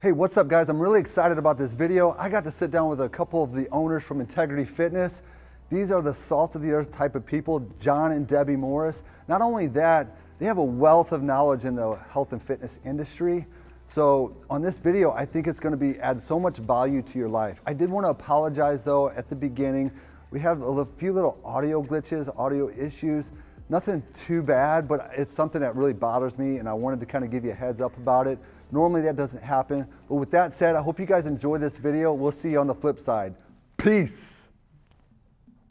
Hey, what's up guys? I'm really excited about this video. I got to sit down with a couple of the owners from Integrity Fitness. These are the salt of the earth type of people, John and Debbie Morris. Not only that, they have a wealth of knowledge in the health and fitness industry. So on this video, I think it's going to add so much value to your life. I did want to apologize though at the beginning. We have a few little audio glitches, audio issues. Nothing too bad, but it's something that really bothers me, and I wanted to kind of give you a heads up about it. Normally that doesn't happen, but with that said, I hope you guys enjoy this video. We'll see you on the flip side. Peace.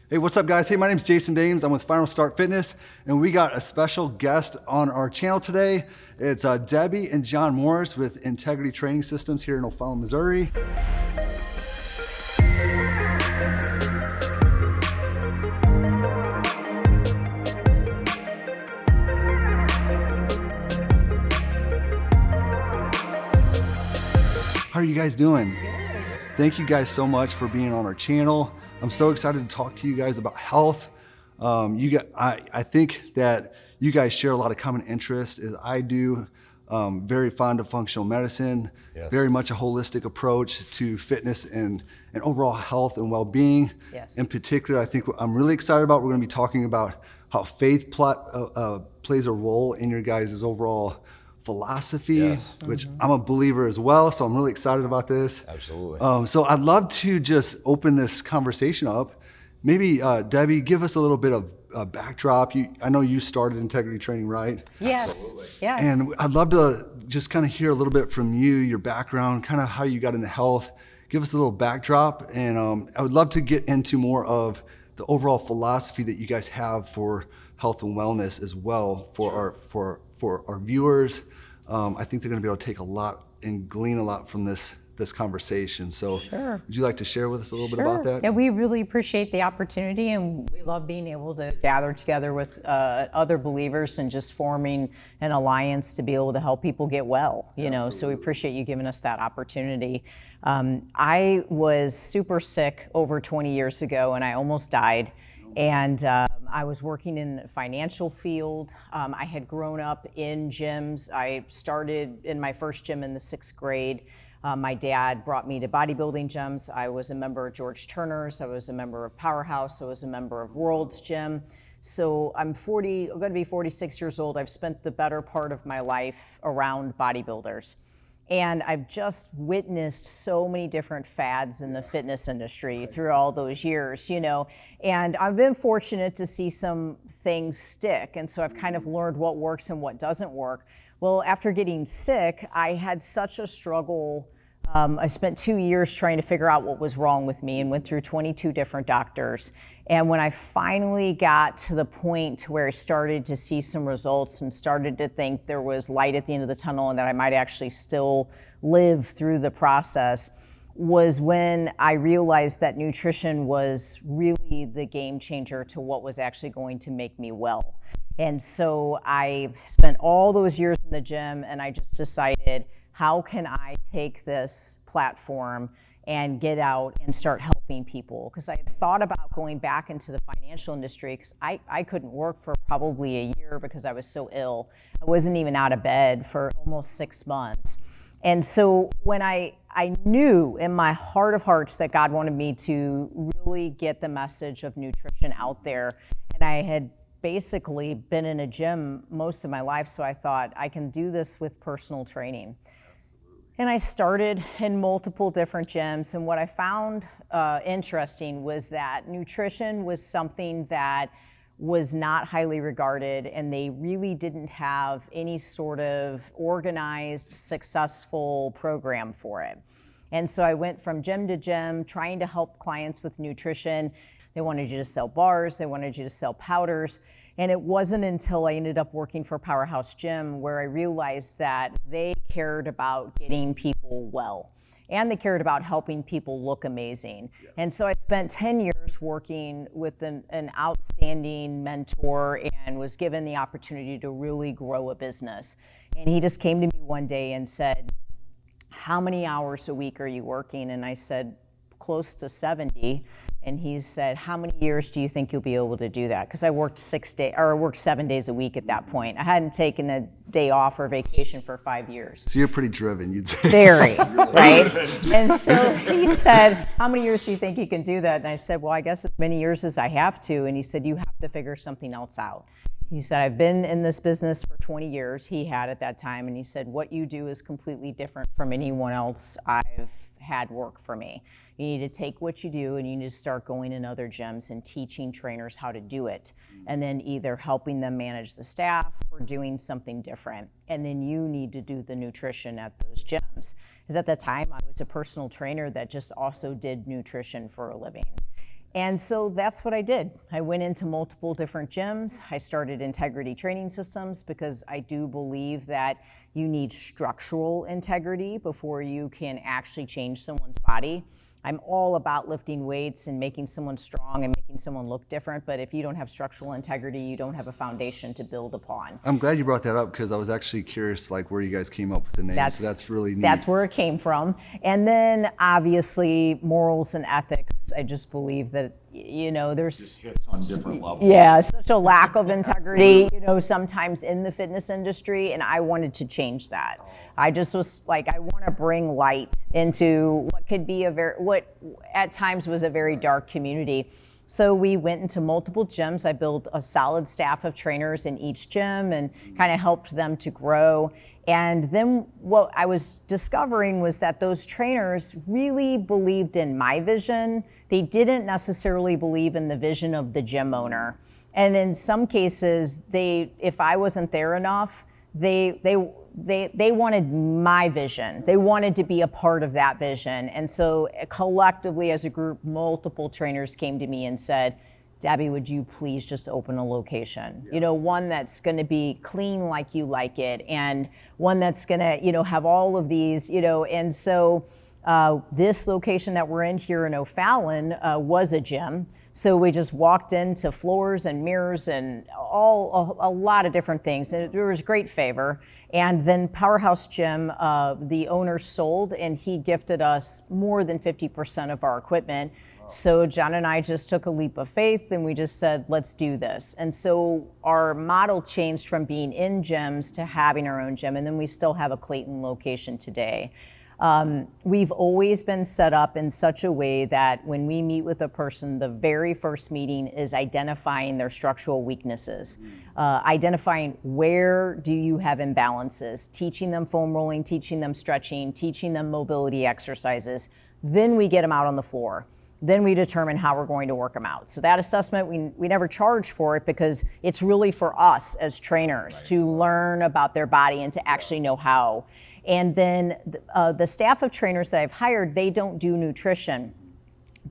Hey, what's up guys? Hey, my name's Jason Dames. I'm with Final Start Fitness, and we got a special guest on our channel today. It's Debbie and John Morris with Integrity Training Systems here in O'Fallon, Missouri. How are you guys doing? Good. Thank you guys so much for being on our channel. I'm so excited to talk to you guys about health. I think that you guys share a lot of common interests as I do. Very fond of functional medicine, yes. Very much a holistic approach to fitness and overall health and well-being. Yes. In particular, I think what I'm really excited about, we're going to be talking about how faith plays a role in your guys' overall philosophy, yes. Which I'm a believer as well, so I'm really excited about this. Absolutely. So I'd love to just open this conversation up. Maybe Debbie, give us a little bit of a backdrop. I know you started integrity training, right? Yes. Absolutely. Yes. And I'd love to just kind of hear a little bit from you, your background, kind of how you got into health. Give us a little backdrop, and I would love to get into more of the overall philosophy that you guys have for health and wellness as well for sure. our viewers. I think they're going to be able to take a lot and glean a lot from this conversation. So sure. Would you like to share with us a little Sure. bit about that? Yeah, we really appreciate the opportunity, and we love being able to gather together with other believers and just forming an alliance to be able to help people get well, you know. So we appreciate you giving us that opportunity. I was super sick over 20 years ago, and I almost died. And I was working in the financial field. I had grown up in gyms. I started in my first gym in the 6th grade. My dad brought me to bodybuilding gyms. I was a member of George Turner's. I was a member of Powerhouse. I was a member of World's Gym. So I'm going to be 46 years old. I've spent the better part of my life around bodybuilders. And I've just witnessed so many different fads in the fitness industry through all those years, you know, and I've been fortunate to see some things stick. And so I've kind of learned what works and what doesn't work. Well, after getting sick, I had such a struggle. I spent 2 years trying to figure out what was wrong with me and went through 22 different doctors. And when I finally got to the point where I started to see some results and started to think there was light at the end of the tunnel and that I might actually still live through the process, was when I realized that nutrition was really the game changer to what was actually going to make me well. And so I spent all those years in the gym, and I just decided, how can I take this platform and get out and start helping people? Because I had thought about going back into the financial industry, because I couldn't work for probably a year because I was so ill. I wasn't even out of bed for almost 6 months. And so when I knew in my heart of hearts that God wanted me to really get the message of nutrition out there, and I had basically been in a gym most of my life, so I thought I can do this with personal training. And I started in multiple different gyms, and what I found interesting was that nutrition was something that was not highly regarded, and they really didn't have any sort of organized, successful program for it. And so I went from gym to gym trying to help clients with nutrition. They wanted you to sell bars, they wanted you to sell powders. And it wasn't until I ended up working for Powerhouse Gym where I realized that they cared about getting people well, and they cared about helping people look amazing. Yeah. And so I spent 10 years working with an outstanding mentor and was given the opportunity to really grow a business. And he just came to me one day and said, "How many hours a week are you working?" And I said, "Close to 70. And he said, how many years do you think you'll be able to do that? Because I worked 7 days a week at that point. I hadn't taken a day off or vacation for 5 years. So you're pretty driven, you'd say. Very, right? And so he said, how many years do you think you can do that? And I said, well, I guess as many years as I have to. And he said, you have to figure something else out. He said, I've been in this business for 20 years, he had at that time. And he said, what you do is completely different from anyone else I've had work for me. You need to take what you do and you need to start going in other gyms and teaching trainers how to do it. And then either helping them manage the staff or doing something different. And then you need to do the nutrition at those gyms. Because at that time, I was a personal trainer that just also did nutrition for a living. And so that's what I did. I went into multiple different gyms. I started Integrity Training Systems because I do believe that you need structural integrity before you can actually change someone's body. I'm all about lifting weights and making someone strong and making someone look different, but if you don't have structural integrity, you don't have a foundation to build upon. I'm glad you brought that up because I was actually curious like where you guys came up with the name. So that's really neat. That's where it came from. And then obviously morals and ethics. I just believe that, you know, there's just hits on different levels. Yeah, such a lack of integrity, you know, sometimes in the fitness industry, and I wanted to change that. I just was like, I want to bring light into what could be what at times was a very dark community. So we went into multiple gyms. I built a solid staff of trainers in each gym and kind of helped them to grow. And then what I was discovering was that those trainers really believed in my vision. They didn't necessarily believe in the vision of the gym owner. And in some cases, if I wasn't there enough, they wanted my vision. They wanted to be a part of that vision. And so collectively as a group, multiple trainers came to me and said, Debbie, would you please just open a location? Yeah. You know, one that's going to be clean like you like it, and one that's going to, you know, have all of these, you know. And so this location that we're in here in O'Fallon was a gym. So we just walked into floors and mirrors and a lot of different things. And there was great favor. And then Powerhouse Gym, the owner sold, and he gifted us more than 50% of our equipment. So John and I just took a leap of faith and we just said, let's do this. And so our model changed from being in gyms to having our own gym. And then we still have a Clayton location today. We've always been set up in such a way that when we meet with a person, the very first meeting is identifying their structural weaknesses, identifying where do you have imbalances, teaching them foam rolling, teaching them stretching, teaching them mobility exercises. Then we get them out on the floor. Then we determine how we're going to work them out. So that assessment, we never charge for it because it's really for us as trainers to learn about their body and to actually know how. And then the staff of trainers that I've hired, they don't do nutrition.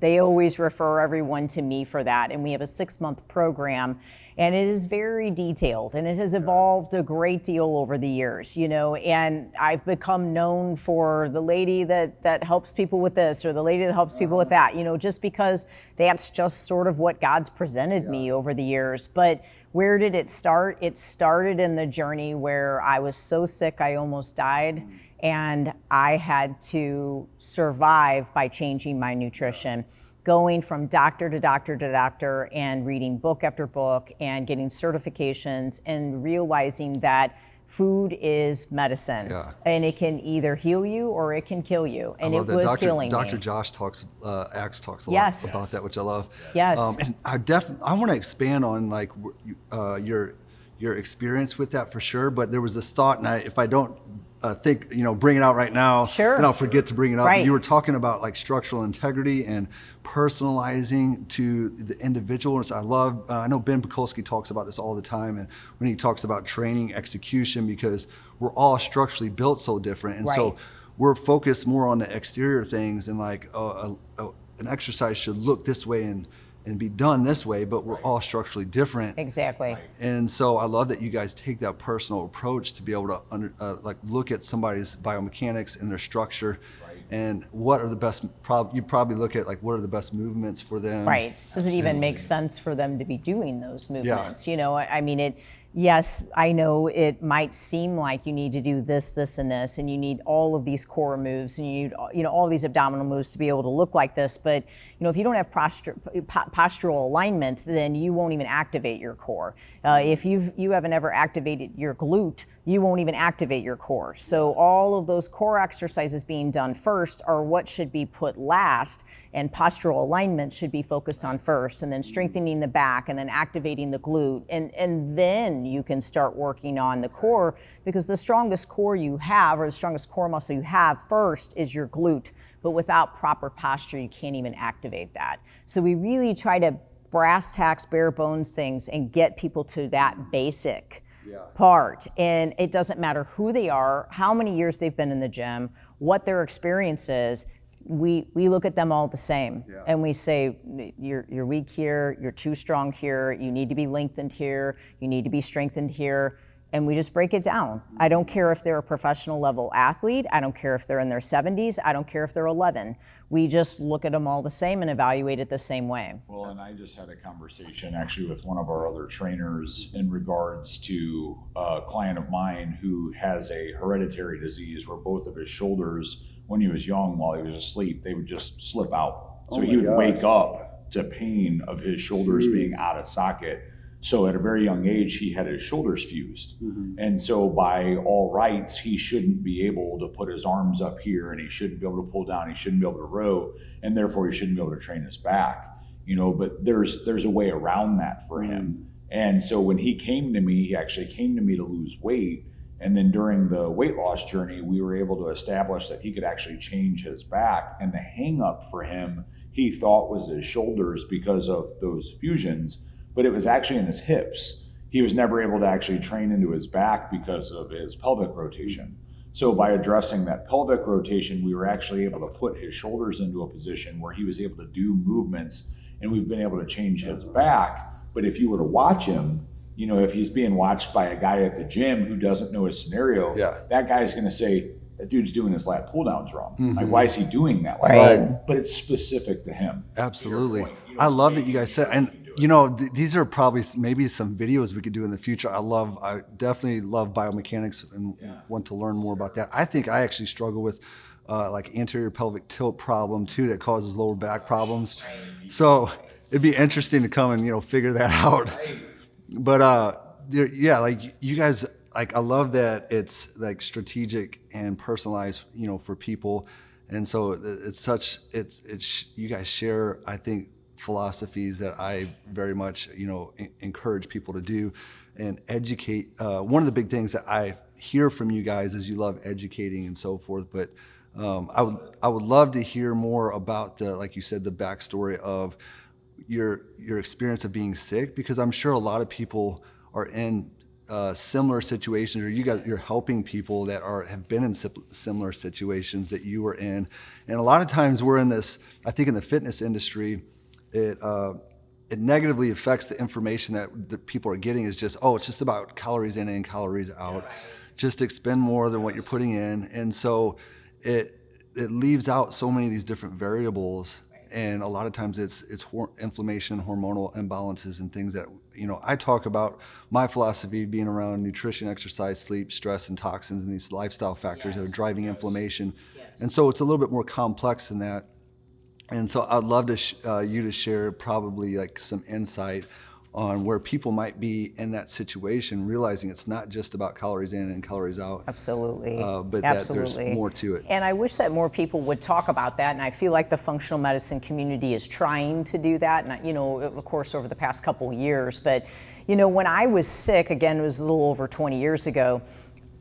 They always refer everyone to me for that. And we have a 6-month program, and it is very detailed, and it has evolved a great deal over the years, you know, and I've become known for the lady that helps people with this or the lady that helps people with that, you know, just because that's just sort of what God's presented me over the years. But where did it start? It started in the journey where I was so sick I almost died. And I had to survive by changing my nutrition, going from doctor to doctor to doctor and reading book after book and getting certifications and realizing that food is medicine, and it can either heal you or it can kill you. And it was killing me. Dr. Josh talks a lot about that, which I love. Yes. And I want to expand on like your experience with that for sure. But there was this thought, and if I don't bring it out right now, then I'll forget to bring it up. Right. You were talking about like structural integrity and personalizing to the individual. I love, I know Ben Pekulski talks about this all the time, and when he talks about training execution, because we're all structurally built so different. And so we're focused more on the exterior things, and like an exercise should look this way and be done this way, but we're all structurally different. Exactly. And so I love that you guys take that personal approach to be able to look at somebody's biomechanics and their structure, and what are the best, you probably look at like what are the best movements for them. Right. Does it even make sense for them to be doing those movements? You know, I mean, Yes, I know it might seem like you need to do this, this, and this, and you need all of these core moves, and you need, all these abdominal moves to be able to look like this. But if you don't have postural alignment, then you won't even activate your core. If you haven't ever activated your glute, you won't even activate your core. So all of those core exercises being done first are what should be put last, and postural alignment should be focused on first, and then strengthening the back, and then activating the glute, and then you can start working on the core, because the strongest core you have, or the strongest core muscle you have first, is your glute. But without proper posture, you can't even activate that. So we really try to brass tacks, bare bones things, and get people to that basic part. And it doesn't matter who they are, how many years they've been in the gym, what their experience is. We look at them all the same, and we say, you're weak here, you're too strong here, you need to be lengthened here, you need to be strengthened here, and we just break it down. I don't care if they're a professional level athlete, I don't care if they're in their 70s, I don't care if they're 11. We just look at them all the same and evaluate it the same way. Well, and I just had a conversation actually with one of our other trainers in regards to a client of mine who has a hereditary disease where both of his shoulders, when he was young, while he was asleep, they would just slip out. So he would wake up to pain of his shoulders being out of socket. So at a very young age, he had his shoulders fused. And so by all rights, he shouldn't be able to put his arms up here, and he shouldn't be able to pull down, he shouldn't be able to row, and therefore he shouldn't be able to train his back. But there's a way around that for him. And so when he came to me, he actually came to me to lose weight. And then during the weight loss journey, we were able to establish that he could actually change his back. And the hang up for him, he thought, was his shoulders because of those fusions, but it was actually in his hips. He was never able to actually train into his back because of his pelvic rotation. So by addressing that pelvic rotation, we were actually able to put his shoulders into a position where he was able to do movements, and we've been able to change his back. But if you were to watch him, if he's being watched by a guy at the gym who doesn't know his scenario, that guy's going to say, that dude's doing his lat pull downs wrong. Like, why is he doing that? But it's specific to him. Absolutely. I love that you guys said, and these are probably maybe some videos we could do in the future. I definitely love biomechanics and want to learn more about that. I think I actually struggle with like anterior pelvic tilt problem too, that causes lower back problems. So it'd be interesting to come and, figure that out. But like you guys, like I love that it's like strategic and personalized, for people. And so you guys share, I think, philosophies that I very much, encourage people to do and educate. One of the big things that I hear from you guys is you love educating and so forth. But I would love to hear more about like you said, the backstory of your experience of being sick, because I'm sure a lot of people are in similar situations, or you're helping people that have been in similar situations that you were in. And a lot of times we're in this, I think in the fitness industry, it negatively affects the information that the people are getting is just, it's just about calories in and calories out. Just expend more than what you're putting in. And so it leaves out so many of these different variables. And a lot of times it's inflammation, hormonal imbalances, and things that, I talk about my philosophy being around nutrition, exercise, sleep, stress, and toxins, and these lifestyle factors that are driving inflammation. And so it's a little bit more complex than that. And so I'd love to you to share probably like some insight on where people might be in that situation, realizing it's not just about calories in and calories out. Absolutely. But that there's more to it. And I wish that more people would talk about that. And I feel like the functional medicine community is trying to do that. And, of course, over the past couple of years. But, when I was sick, again, it was a little over 20 years ago,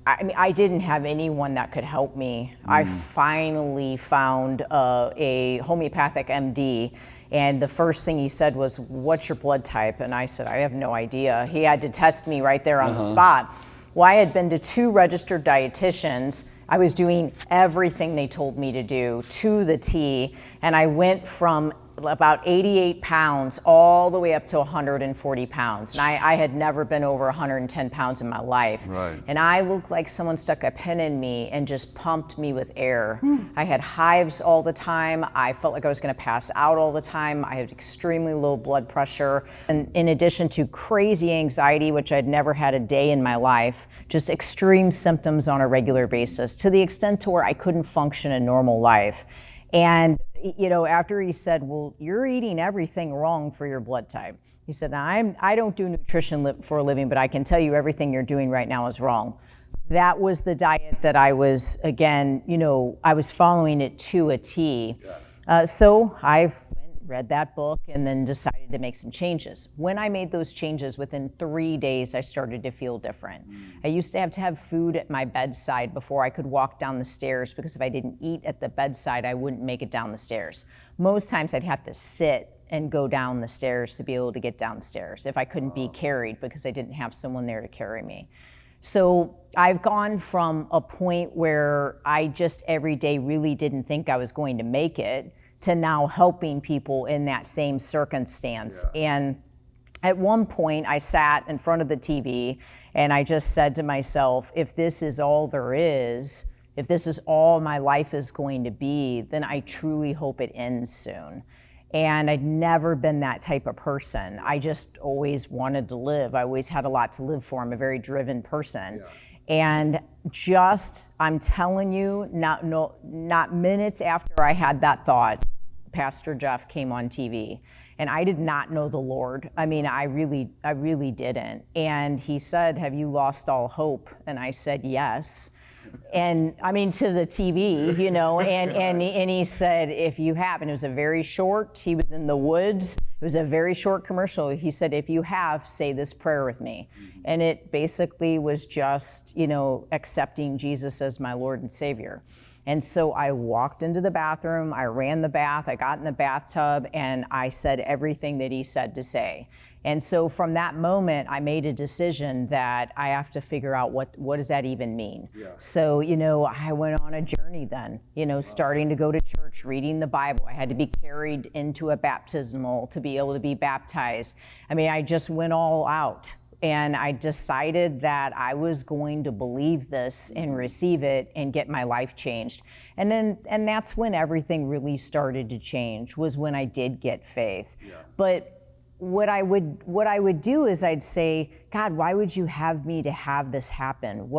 I didn't have anyone that could help me. I finally found a homeopathic MD, and the first thing he said was, "What's your blood type?" And I said, "I have no idea." He had to test me right there on the spot. Well, I had been to 2 registered dietitians. I was doing everything they told me to do to the T, and I went from about 88 pounds all the way up to 140 pounds. And I had never been over 110 pounds in my life. Right. And I looked like someone stuck a pin in me and just pumped me with air. I had hives all the time. I felt like I was going to pass out all the time. I had extremely low blood pressure. And in addition to crazy anxiety, which I'd never had a day in my life, just extreme symptoms on a regular basis, to the extent to where I couldn't function a normal life. And after he said, well, you're eating everything wrong for your blood type. He said, I don't do nutrition for a living, but I can tell you everything you're doing right now is wrong. That was the diet that I was, again, I was following it to a T. So I read that book and then decided to make some changes. When I made those changes, within 3 days, I started to feel different. I used to have food at my bedside before I could walk down the stairs, because if I didn't eat at the bedside, I wouldn't make it down the stairs. Most times I'd have to sit and go down the stairs to be able to get downstairs if I couldn't be carried, because I didn't have someone there to carry me. So I've gone from a point where I just every day really didn't think I was going to make it, to now helping people in that same circumstance. And at one point I sat in front of the TV and I just said to myself, if this is all there is, if this is all my life is going to be, then I truly hope it ends soon. And I'd never been that type of person. I just always wanted to live. I always had a lot to live for. I'm a very driven person. And I'm telling you, not minutes after I had that thought, Pastor Jeff came on TV, and I did not know the Lord. I mean, I really didn't. And he said, have you lost all hope? And I said, yes. And I mean, to the TV, and he said, if you have, and it was he was in the woods. It was a very short commercial. He said, if you have, say this prayer with me. And it basically was just, accepting Jesus as my Lord and Savior. And so I walked into the bathroom, I ran the bath, I got in the bathtub, and I said everything that he said to say. And so from that moment, I made a decision that I have to figure out what does that even mean? So, I went on a journey then, starting to go to church, reading the Bible. I had to be carried into a baptismal to be able to be baptized. I mean, I just went all out. And I decided that I was going to believe this and receive it and get my life changed. And that's when everything really started to change, was when I did get faith. But what I would do is I'd say, God, why would you have me to have this happen?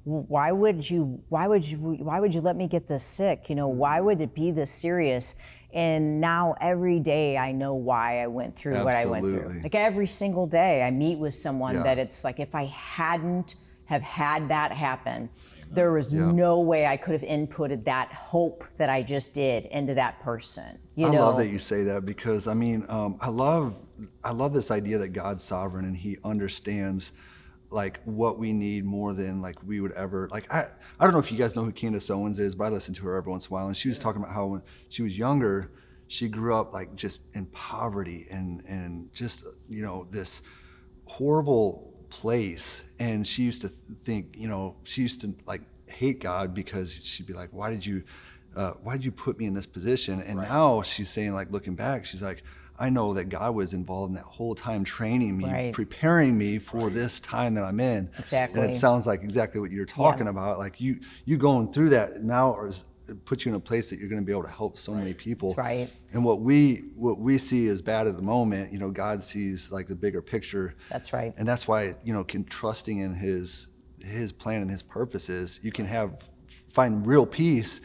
Why would you let me get this sick? Why would it be this serious? And now every day I know why I went through what I went through. Like every single day I meet with someone that it's like, if I hadn't have had that happen, there was no way I could have inputted that hope that I just did into that person. I love that you say that, because I mean, I love this idea that God's sovereign and he understands like what we need more than like we would ever, like I don't know if you guys know who Candace Owens is, but I listen to her every once in a while, and she was talking about how when she was younger, she grew up like just in poverty and just this horrible place, and she used to think, she used to like hate God, because she'd be like, why did you put me in this position? And now she's saying, like, looking back, she's like, I know that God was involved in that whole time, training me, preparing me for this time that I'm in. Exactly. And it sounds like exactly what you're talking about. Like you going through that now puts you in a place that you're going to be able to help so many people. That's right. And what we see as bad at the moment, God sees like the bigger picture. That's right. And that's why, trusting in his plan and his purposes, you can find real peace,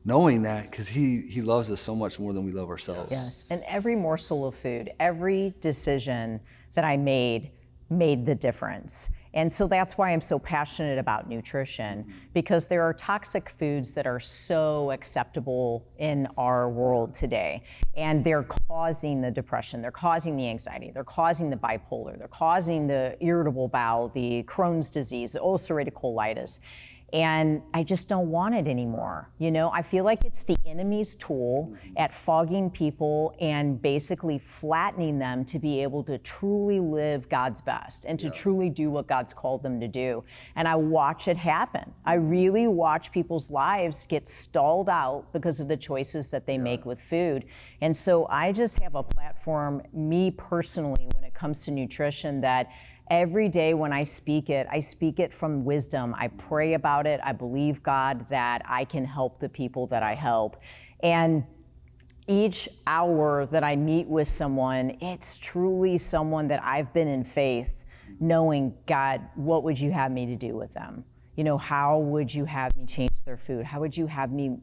knowing that, because he loves us so much more than we love ourselves. Yes, and every morsel of food, every decision that I made the difference. And so that's why I'm so passionate about nutrition, because there are toxic foods that are so acceptable in our world today. And they're causing the depression, they're causing the anxiety, they're causing the bipolar, they're causing the irritable bowel, the Crohn's disease, the ulcerative colitis. And I just don't want it anymore. You know, I feel like it's the enemy's tool at fogging people and basically flattening them to be able to truly live God's best and to truly do what God's called them to do. And I watch it happen. I really watch people's lives get stalled out because of the choices that they make with food. And so I just have a platform, me personally, when it comes to nutrition, that every day when I speak it from wisdom. I pray about it. I believe, God, that I can help the people that I help. And each hour that I meet with someone, it's truly someone that I've been in faith, knowing, God, what would you have me to do with them? You know, how would you have me change their food? How would you have me,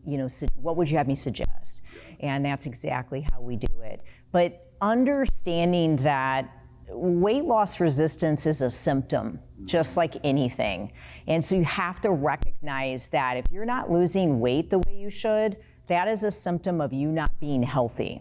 what would you have me suggest? And that's exactly how we do it. But understanding that weight loss resistance is a symptom, just like anything. And so you have to recognize that if you're not losing weight the way you should, that is a symptom of you not being healthy.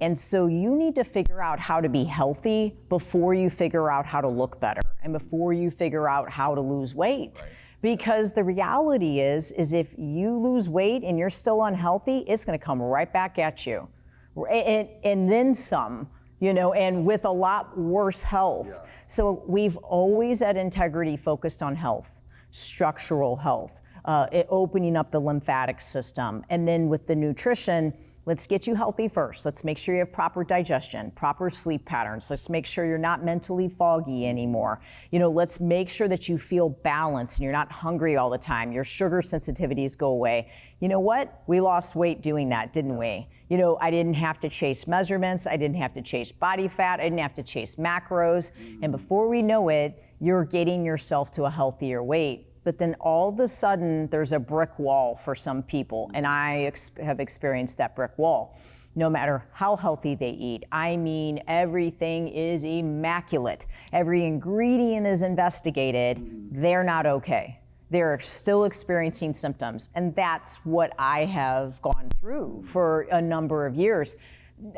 And so you need to figure out how to be healthy before you figure out how to look better and before you figure out how to lose weight. Right. Because the reality is if you lose weight and you're still unhealthy, it's going to come right back at you. And then some. And with a lot worse health. Yeah. So we've always at Integrity focused on health, structural health, opening up the lymphatic system. And then with the nutrition, let's get you healthy first. Let's make sure you have proper digestion, proper sleep patterns. Let's make sure you're not mentally foggy anymore. Let's make sure that you feel balanced and you're not hungry all the time. Your sugar sensitivities go away. You know what? We lost weight doing that, didn't we? I didn't have to chase measurements. I didn't have to chase body fat. I didn't have to chase macros. And before we know it, you're getting yourself to a healthier weight. But then all of a sudden, there's a brick wall for some people. And I have experienced that brick wall. No matter how healthy they eat. I mean, everything is immaculate. Every ingredient is investigated. They're not okay. They're still experiencing symptoms. And that's what I have gone through for a number of years.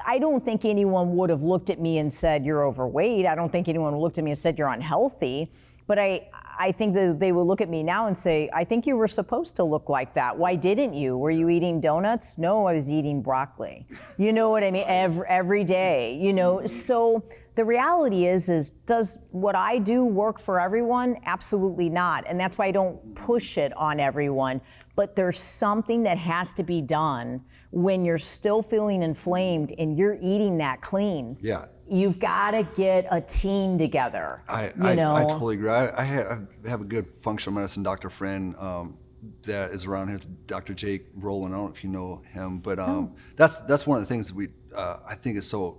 I don't think anyone would have looked at me and said, you're overweight. I don't think anyone looked at me and said, you're unhealthy. But I think that they will look at me now and say, I think you were supposed to look like that. Why didn't you? Were you eating donuts? No, I was eating broccoli. You know what I mean? Every day, So the reality is does what I do work for everyone? Absolutely not. And that's why I don't push it on everyone. But there's something that has to be done when you're still feeling inflamed and you're eating that clean. Yeah. You've got to get a team together. I totally agree. I have a good functional medicine doctor friend that is around here. It's Dr. Jake Rowland. I don't know if you know him, but that's one of the things that we I think is so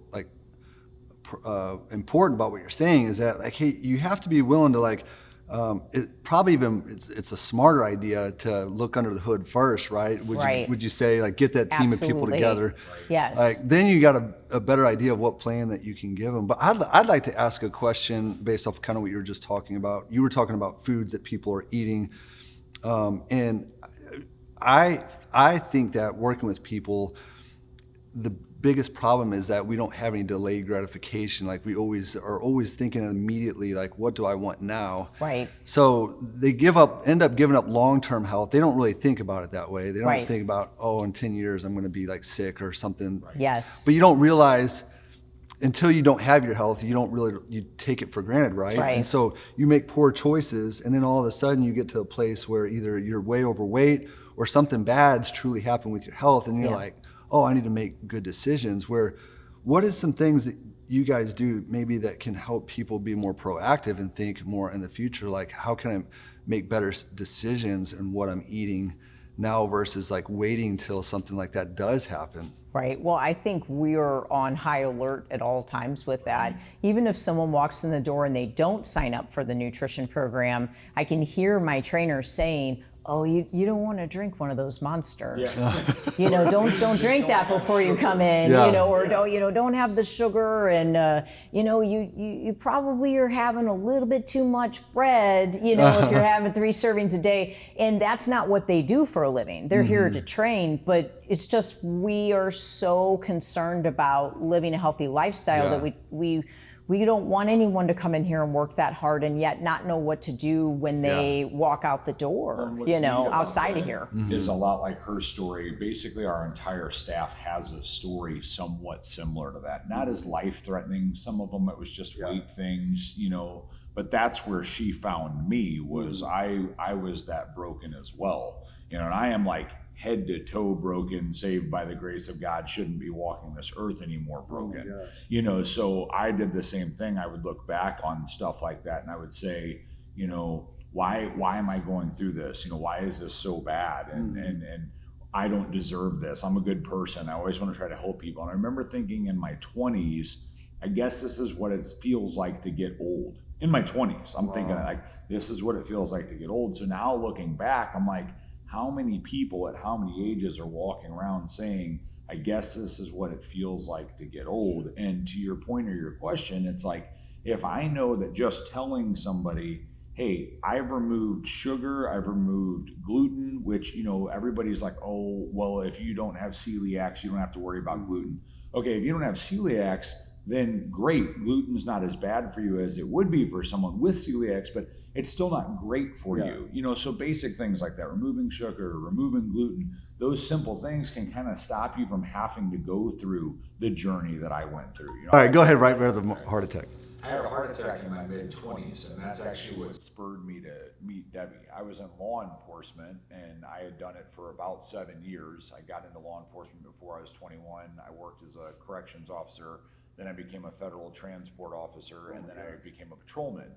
important about what you're saying is that hey, you have to be willing to it's a smarter idea to look under the hood first, right? Would you say get that team of people together? Yes. Then you got a better idea of what plan that you can give them. But I'd like to ask a question based off kind of what you were just talking about. You were talking about foods that people are eating, and I think that working with people, the biggest problem is that we don't have any delayed gratification. We are always thinking immediately, what do I want now? Right. So they end up giving up long-term health. They don't really think about it that way. They don't think about, in 10 years I'm going to be sick or something. Right. Yes. But you don't realize until you don't have your health, you take it for granted, right? That's right. And so you make poor choices, and then all of a sudden you get to a place where either you're way overweight or something bad's truly happened with your health, and you're I need to make good decisions. What is some things that you guys do maybe that can help people be more proactive and think more in the future? How can I make better decisions in what I'm eating now versus waiting till something like that does happen? Right. Well, I think we are on high alert at all times with that. Even if someone walks in the door and they don't sign up for the nutrition program, I can hear my trainer saying, oh, you don't want to drink one of those monsters. Yeah. Don't drink that before you come in. Or don't have the sugar, and you probably are having a little bit too much bread. If you're having 3 servings a day, and that's not what they do for a living. They're here to train, but it's just we are so concerned about living a healthy lifestyle that we we don't want anyone to come in here and work that hard and yet not know what to do when they walk out the door, outside of here. Is a lot like her story. Basically, our entire staff has a story somewhat similar to that. Not as life-threatening. Some of them it was just weight things, but that's where she found me, was I was that broken as well. And I am like head to toe broken, saved by the grace of God, shouldn't be walking this earth anymore broken. So I did the same thing. I would look back on stuff like that and I would say, why am I going through this? Why is this so bad? And I don't deserve this. I'm a good person. I always want to try to help people. And I remember thinking in my 20s, I guess this is what it feels like to get old. In my 20s, I'm thinking like, this is what it feels like to get old. So now looking back, I'm like, how many people at how many ages are walking around saying, I guess this is what it feels like to get old? And to your point or your question, it's like, if I know that just telling somebody, hey, I've removed sugar, I've removed gluten, which, everybody's like, oh, well, if you don't have celiacs, you don't have to worry about gluten. Okay, if you don't have celiacs, then great, gluten's not as bad for you as it would be for someone with celiacs, but it's still not great for you. So basic things like that, removing sugar, removing gluten, those simple things can kind of stop you from having to go through the journey that I went through. All right, go ahead, right where the heart attack. I had a heart attack in my mid-20s, and that's actually what spurred me to meet Debbie. I was in law enforcement, and I had done it for about 7 years. I got into law enforcement before I was 21. I worked as a corrections officer. Then I became a federal transport officer, and then I became a patrolman.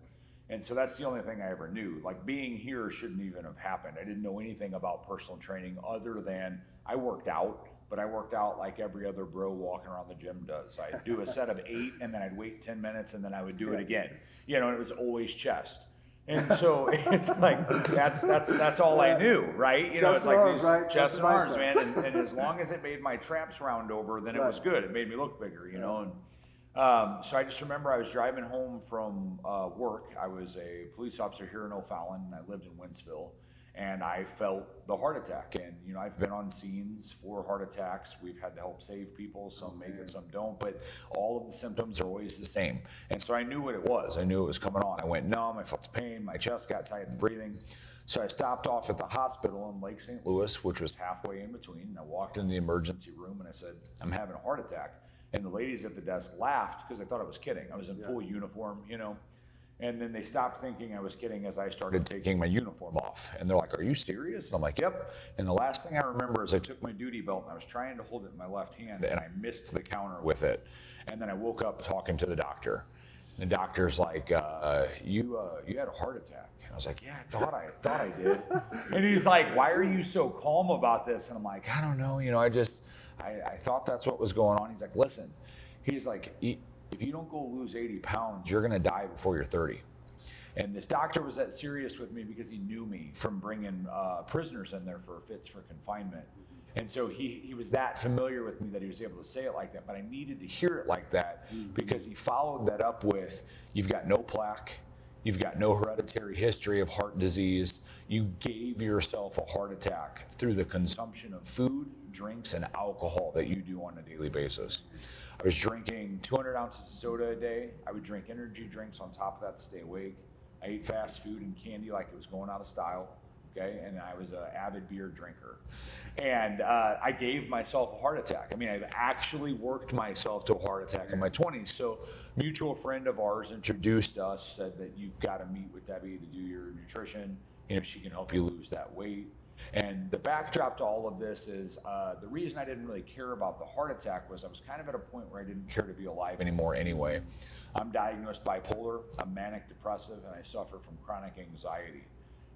And so that's the only thing I ever knew. Like, being here shouldn't even have happened. I didn't know anything about personal training other than I worked out, but I worked out like every other bro walking around the gym does. I'd do a set of 8, and then I'd wait 10 minutes, and then I would do it again. And it was always chest. And so it's like, that's all I knew, right? It's like these chest and arms, man. And as long as it made my traps round over, then it was good. It made me look bigger, And so I just remember I was driving home from work. I was a police officer here in O'Fallon, and I lived in Wentzville, and I felt the heart attack. And I've been on scenes for heart attacks. We've had to help save people. Some make it, some don't, but all of the symptoms are always the same. And so I knew what it was. I knew it was coming on. I went numb. I felt the pain. My chest got tight and breathing. So I stopped off at the hospital in Lake St. Louis, which was halfway in between. And I walked into the emergency room and I said, I'm having a heart attack. And the ladies at the desk laughed because they thought I was kidding. I was in full uniform, And then they stopped thinking I was kidding as I started taking my uniform off. And they're like, are you serious? And I'm like, yep. And the last thing I remember is I took my duty belt and I was trying to hold it in my left hand and I missed the counter with it. And then I woke up talking to the doctor. And the doctor's like, you had a heart attack. And I was like, yeah, I thought I did. And he's like, why are you so calm about this? And I'm like, I don't know. I thought that's what was going on. He's like, listen, he's like, if you don't go lose 80 pounds, you're going to die before you're 30. And this doctor was that serious with me because he knew me from bringing prisoners in there for fits for confinement. And so he was that familiar with me that he was able to say it like that. But I needed to hear it like that because he followed that up with, you've got no plaque. You've got no hereditary history of heart disease. You gave yourself a heart attack through the consumption of food, drinks, and alcohol that you do on a daily basis. I was drinking 200 ounces of soda a day. I would drink energy drinks on top of that to stay awake. I ate fast food and candy like it was going out of style. Okay, and I was an avid beer drinker. And I gave myself a heart attack. I mean, I've actually worked myself to a heart attack in my 20s. So a mutual friend of ours introduced us, said that you've got to meet with Debbie to do your nutrition. She can help you lose that weight. And the backdrop to all of this is the reason I didn't really care about the heart attack was I was kind of at a point where I didn't care to be alive anymore anyway. I'm diagnosed bipolar, I'm manic depressive, and I suffer from chronic anxiety.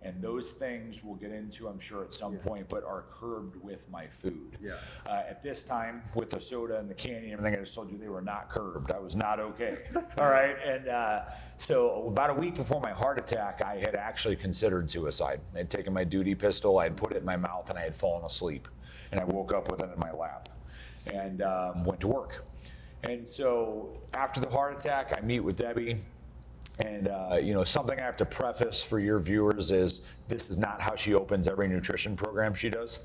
And those things we'll get into, I'm sure, at some point, but are curbed with my food. At this time, with the soda and the candy and everything I just told you, they were not curbed. I was not okay. All right. And so about a week before my heart attack, I had actually considered suicide. I had taken my duty pistol, I had put it in my mouth, and I had fallen asleep. And I woke up with it in my lap and went to work. And so after the heart attack, I meet with Debbie. And something I have to preface for your viewers is this is not how she opens every nutrition program she does.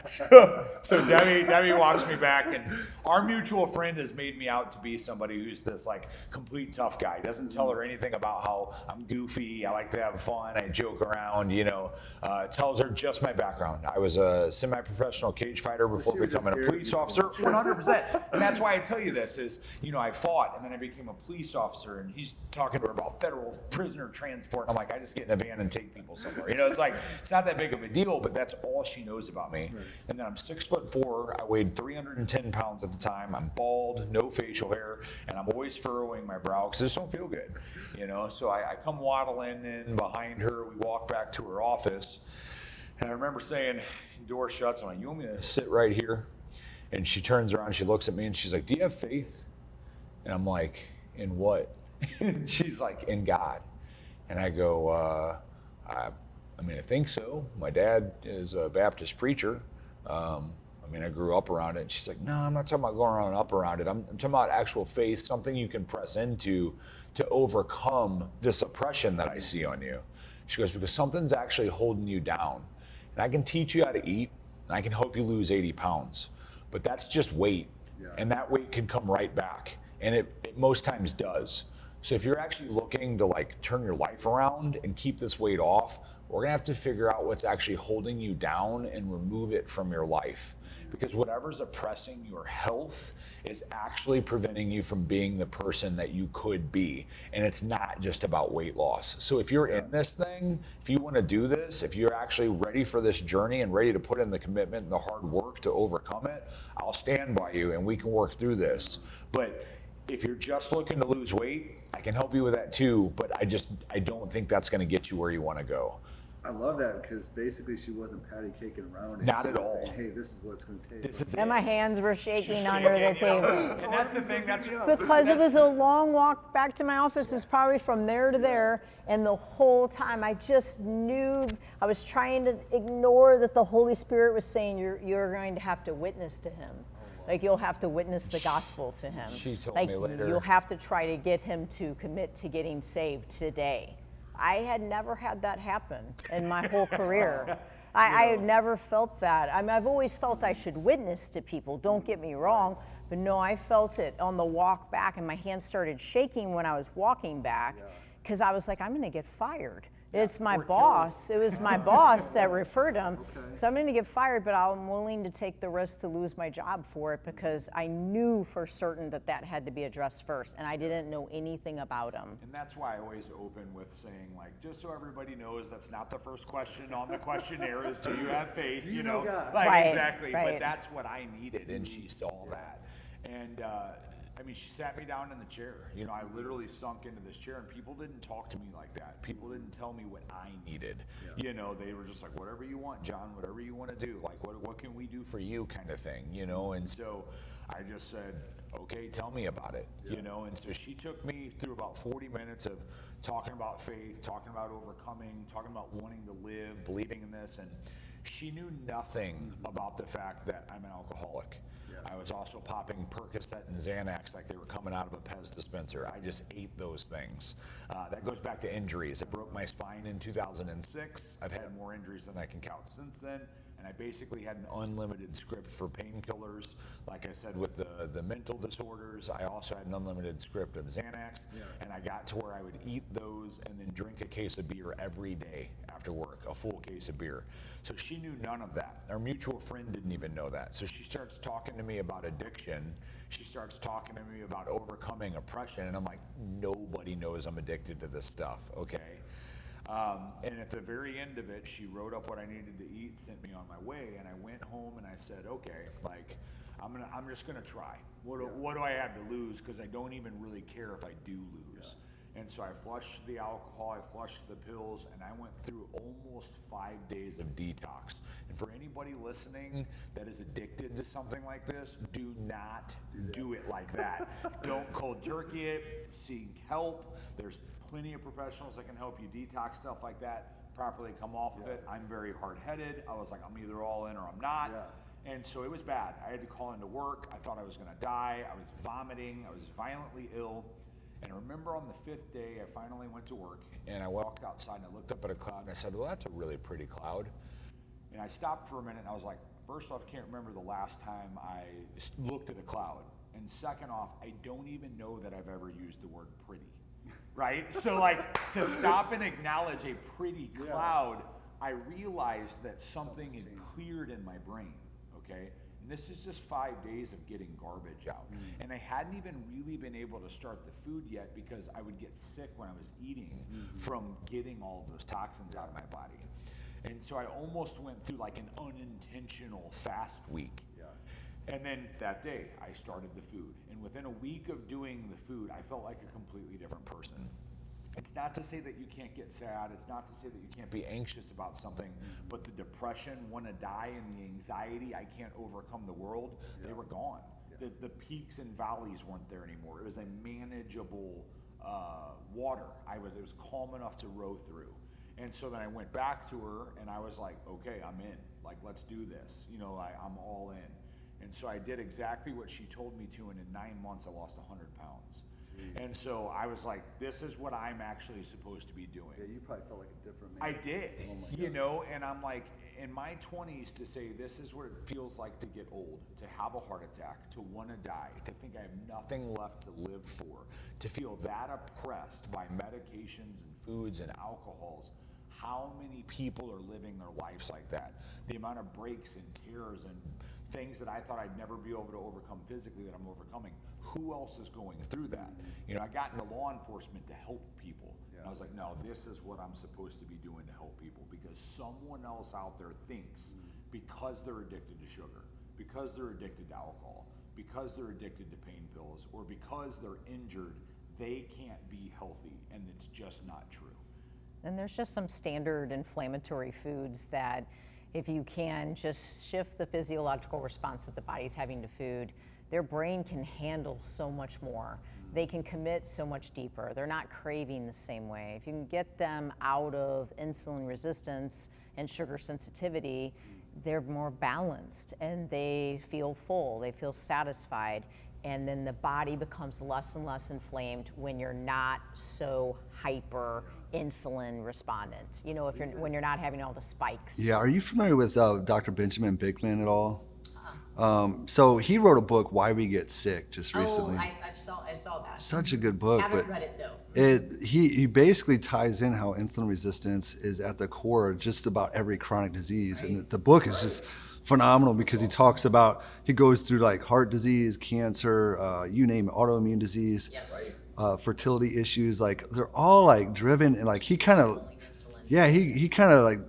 So Debbie walks me back, and our mutual friend has made me out to be somebody who's this like complete tough guy. Doesn't tell her anything about how I'm goofy, I like to have fun, I joke around, tells her just my background. I was a semi-professional cage fighter before becoming a police officer, 100%. And that's why I tell you this is, I fought and then I became a police officer, and he's talking to her about federal prisoner transport. I'm like, I just get in a van and take people somewhere. It's like, it's not that big of a deal, but that's all she knows about me. Right. And then I'm 6'4", I weighed 310 pounds at the time. I'm bald, no facial hair, and I'm always furrowing my brow because I just don't feel good. So I come waddling in behind her. We walk back to her office, and I remember saying, door shuts. I'm like, you want me to sit right here? And she turns around, she looks at me, and she's like, do you have faith? And I'm like, in what? And she's like, in God. And I go, I think so. My dad is a Baptist preacher. I grew up around it. And she's like, no, I'm not talking about going around and up around it. I'm talking about actual faith, something you can press into to overcome this oppression that I see on you. She goes, because something's actually holding you down. And I can teach you how to eat, and I can help you lose 80 pounds. But that's just weight. Yeah. And that weight can come right back. And it most times does. So if you're actually looking to like turn your life around and keep this weight off, we're gonna have to figure out what's actually holding you down and remove it from your life. Because whatever's oppressing your health is actually preventing you from being the person that you could be. And it's not just about weight loss. So if you're in this thing, if you wanna do this, if you're actually ready for this journey and ready to put in the commitment and the hard work to overcome it, I'll stand by you and we can work through this. But if you're just looking to lose weight, I can help you with that too, but I don't think that's gonna get you where you wanna go. I love that because basically she wasn't patty caking around it. Not she at was all. saying, hey, this is what it's going to take. This is And my hands were shaking under the table. And that's the thing. Because it was a long walk back to my office. It's probably from there to there. And the whole time I just knew, I was trying to ignore that the Holy Spirit was saying, you're going to have to witness to him. Like you'll have to witness the gospel to him. She told like me later. You'll have to try to get him to commit to getting saved today. I had never had that happen in my whole career. I had never felt that. I've always felt I should witness to people, don't get me wrong, but no, I felt it on the walk back, and my hands started shaking when I was walking back because I was like, I'm gonna get fired. It's my boss. It was my boss that referred him. So I'm going to get fired, but I'm willing to take the risk to lose my job for it because I knew for certain that had to be addressed first, and I didn't know anything about him. And that's why I always open with saying, like, just so everybody knows, that's not the first question on the questionnaire is, do you have faith? Do you know God? Like, right, exactly. Right. But that's what I needed, and she saw that. And she sat me down in the chair. I literally sunk into this chair, and people didn't talk to me like that. People didn't tell me what I needed. Yeah. They were just like, whatever you want, John, whatever you want to do. Like, what can we do for you kind of thing, And so I just said, okay, tell me about it, And so she took me through about 40 minutes of talking about faith, talking about overcoming, talking about wanting to live, believing in this. And she knew nothing about the fact that I'm an alcoholic. I was also popping Percocet and Xanax like they were coming out of a Pez dispenser. I just ate those things. That goes back to injuries. I broke my spine in 2006. I've had more injuries than I can count since then. And I basically had an unlimited script for painkillers. Like I said, with the mental disorders, I also had an unlimited script of Xanax. Yeah. And I got to where I would eat those and then drink a case of beer every day after work, a full case of beer. So she knew none of that. Our mutual friend didn't even know that. So she starts talking to me about addiction. She starts talking to me about overcoming oppression. And I'm like, nobody knows I'm addicted to this stuff, okay? And at the very end of it, she wrote up what I needed to eat, sent me on my way, and I went home and I said, okay, like, I'm just gonna try. What do I have to lose? Because I don't even really care if I do lose. Yeah. And so I flushed the alcohol, I flushed the pills, and I went through almost 5 days of detox. And for anybody listening that is addicted to something like this, do not do it like that. Don't cold turkey it, seek help. There's plenty of professionals that can help you detox stuff like that, properly come off of it. I'm very hard-headed. I was like, I'm either all in or I'm not. Yeah. And so it was bad. I had to call into work. I thought I was gonna die. I was vomiting. I was violently ill. And I remember on the 5th day, I finally went to work, and I walked outside and I looked up at a cloud and I said, well, that's a really pretty cloud. And I stopped for a minute and I was like, first off, I can't remember the last time I looked at a cloud. And second off, I don't even know that I've ever used the word pretty, right? So like, to stop and acknowledge a pretty cloud, I realized that something had cleared in my brain, okay? And this is just 5 days of getting garbage out. And I hadn't even really been able to start the food yet because I would get sick when I was eating from getting all of those toxins out of my body. And so I almost went through like an unintentional fast week. And then that day, I started the food. And within a week of doing the food, I felt like a completely different person. It's not to say that you can't get sad. It's not to say that you can't be anxious about something. But the depression, want to die, and the anxiety, I can't overcome the world, they were gone. The peaks and valleys weren't there anymore. It was a manageable water. It was calm enough to row through. And so then I went back to her, and I was like, okay, I'm in. Like, let's do this. You know, I'm all in. And so I did exactly what she told me to, and in 9 months, I lost 100 pounds. Jeez. And so I was like, this is what I'm actually supposed to be doing. Yeah, you probably felt like a different man. I did, you know, and I'm like, in my 20s, to say this is what it feels like to get old, to have a heart attack, to want to die, to think I have nothing left to live for, to feel that oppressed by medications and foods and alcohols. How many people are living their lives like that? The amount of breaks and tears and things that I thought I'd never be able to overcome physically that I'm overcoming. Who else is going through that? You know, I got into law enforcement to help people. And I was like, no, this is what I'm supposed to be doing to help people, because someone else out there thinks because they're addicted to sugar, because they're addicted to alcohol, because they're addicted to pain pills, or because they're injured, they can't be healthy, and it's just not true. And there's just some standard inflammatory foods that if you can just shift the physiological response that the body's having to food, their brain can handle so much more. They can commit so much deeper. They're not craving the same way. If you can get them out of insulin resistance and sugar sensitivity, they're more balanced and they feel full, they feel satisfied. And then the body becomes less and less inflamed when you're not so hyper insulin respondent. You know, when you're not having all the spikes. Yeah, are you familiar with Dr. Benjamin Bikman at all? So he wrote a book, Why We Get Sick, just recently. I saw that. Such a good book. Haven't read it though. He basically ties in how insulin resistance is at the core of just about every chronic disease. Right. And the book is just phenomenal because he goes through like heart disease, cancer, you name it, autoimmune disease, yes. Fertility issues, like they're all like driven, and like he kind of like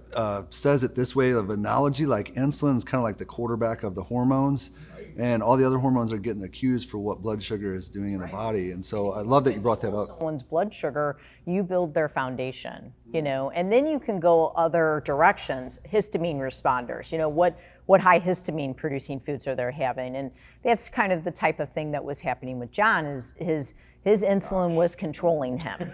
says it this way of analogy, like insulin's kind of like the quarterback of the hormones, and all the other hormones are getting accused for what blood sugar is doing in the body. And so I love that you brought that up. Someone's blood sugar, you build their foundation, you know, and then you can go other directions. Histamine responders, you know, what high histamine producing foods are they having? And that's kind of the type of thing that was happening with John, is his insulin was controlling him,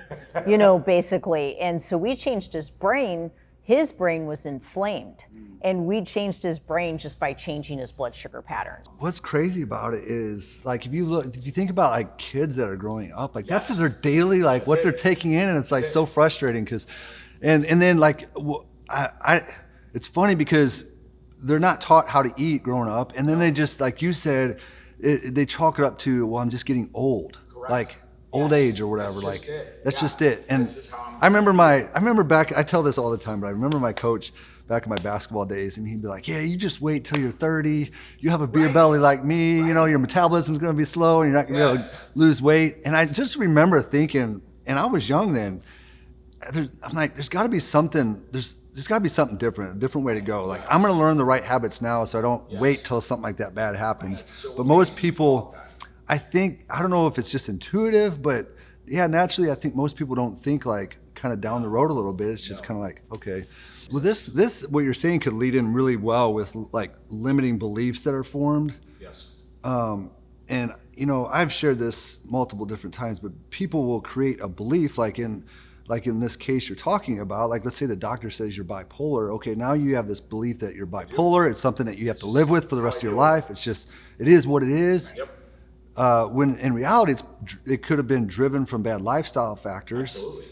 you know, basically. And so we changed his brain. His brain was inflamed, and we changed his brain just by changing his blood sugar pattern. What's crazy about it is, like, if you think about like kids that are growing up, like that's their daily, like what they're taking in, and it's like so frustrating because, and then like, it's funny because they're not taught how to eat growing up, and then they just, like you said, they chalk it up to, well, I'm just getting old. Correct. Like old age or whatever. That's just it. And I remember back, I tell this all the time, but I remember my coach back in my basketball days, and he'd be like, yeah, you just wait till you're 30, you have a beer belly like me, you know, your metabolism's gonna be slow and you're not gonna be able to lose weight. And I just remember thinking, and I was young then, I'm like, there's gotta be something, there's gotta be something different, a different way to go. Like, I'm gonna learn the right habits now so I don't wait till something like that bad happens. But most people, I don't know if it's just intuitive, but yeah, naturally, I think most people don't think like kind of down the road a little bit. It's just kind of like, okay. Well, this, what you're saying could lead in really well with like limiting beliefs that are formed. Yes. And you know, I've shared this multiple different times, but people will create a belief like in this case you're talking about, like let's say the doctor says you're bipolar. Okay, now you have this belief that you're bipolar. It's something that you have to live with for the rest of your life. It's just, it is what it is. Yep. when in reality it could have been driven from bad lifestyle factors. Absolutely.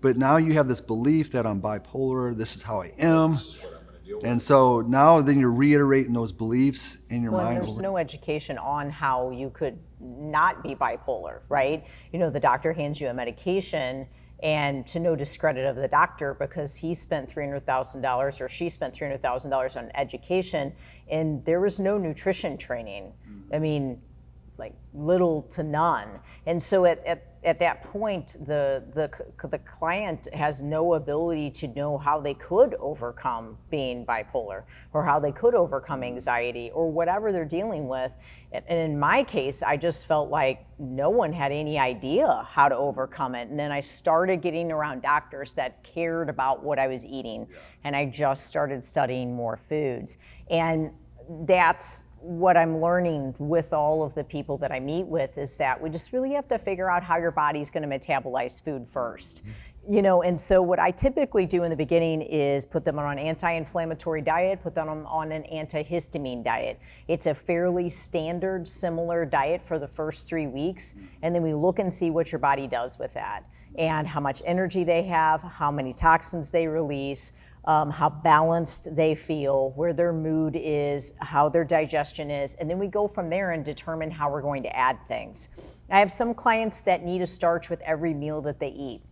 But now you have this belief that I'm bipolar, this is how I am. This is what I'm going to deal with. And so now then you're reiterating those beliefs in your Well, mind. there's no education on how you could not be bipolar, right? You know, the doctor hands you a medication, and to no discredit of the doctor, because he spent $300,000 or she spent $300,000 on education, and there was no nutrition training. I mean, like little to none. And so at that point, the client has no ability to know how they could overcome being bipolar, or how they could overcome anxiety, or whatever they're dealing with. And in my case, I just felt like no one had any idea how to overcome it. And then I started getting around doctors that cared about what I was eating. And I just started studying more foods. And that's what I'm learning with all of the people that I meet with, is that we just really have to figure out how your body's going to metabolize food first. You know, and so what I typically do in the beginning is put them on an anti-inflammatory diet, put them on an antihistamine diet. It's a fairly standard, similar diet for the first 3 weeks, and then we look and see what your body does with that, and how much energy they have, how many toxins they release, how balanced they feel, where their mood is, how their digestion is, and then we go from there and determine how we're going to add things. I have some clients that need a starch with every meal that they eat.